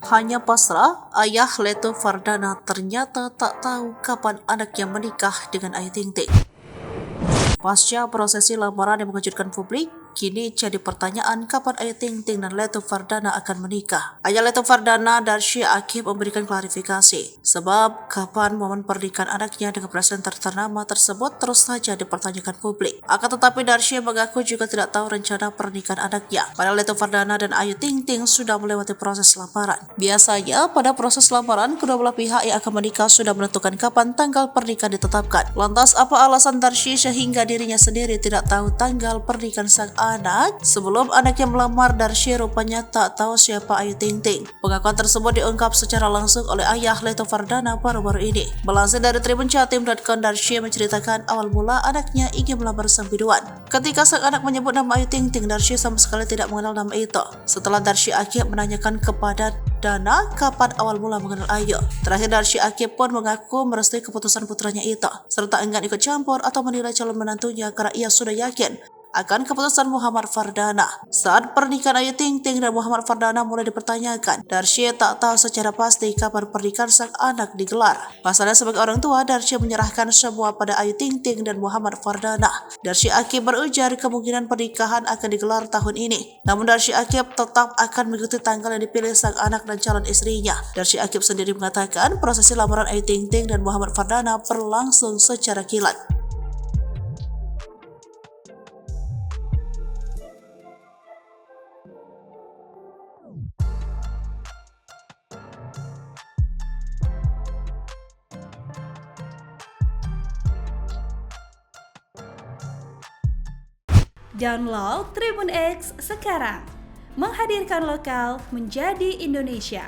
Hanya pasrah, ayah Leto Fardana ternyata tak tahu kapan anaknya menikah dengan Ayu Ting Ting. Pasca prosesi lamaran yang mengejutkan publik, kini jadi pertanyaan kapan Ayu Ting Ting dan Leto Fardana akan menikah. Ayah Leto Fardana, Darsya Akib, memberikan klarifikasi sebab kapan momen pernikahan anaknya dengan presenter ternama tersebut terus saja dipertanyakan publik. Akan tetapi Darsya mengaku juga tidak tahu rencana pernikahan anaknya. Padahal Leto Fardana dan Ayu Ting Ting sudah melewati proses lamaran. Biasanya pada proses lamaran, kedua belah pihak yang akan menikah sudah menentukan kapan tanggal pernikahan ditetapkan. Lantas apa alasan Darsya sehingga dirinya sendiri tidak tahu tanggal pernikahan sang anak? Sebelum anaknya melamar, Darsya rupanya tak tahu siapa Ayu Ting Ting. Pengakuan tersebut diungkap secara langsung oleh ayah Leto Fardana baru-baru ini. Melansir dari tribunjatim.com, Darsya menceritakan awal mula anaknya ingin melamar sang biduan. Ketika sang anak menyebut nama Ayu Ting Ting, Darsya sama sekali tidak mengenal nama itu. Setelah Darsya Akib menanyakan kepada Dana kapan awal mula mengenal Ayu, terakhir Darsya Akib pun mengaku merestui keputusan putranya itu, serta enggan ikut campur atau menilai calon menantunya karena ia sudah yakin akan keputusan Muhammad Fardana. Saat pernikahan Ayu Ting Ting dan Muhammad Fardana mulai dipertanyakan, Darsya tak tahu secara pasti kapan pernikahan sang anak digelar. Pasalnya sebagai orang tua, Darsya menyerahkan semua pada Ayu Ting Ting dan Muhammad Fardana. Darsya Akib berujar kemungkinan pernikahan akan digelar tahun ini. Namun Darsya Akib tetap akan mengikuti tanggal yang dipilih sang anak dan calon istrinya. Darsya Akib sendiri mengatakan prosesi lamaran Ayu Ting Ting dan Muhammad Fardana berlangsung secara kilat. Download Tribun X sekarang, menghadirkan lokal menjadi Indonesia.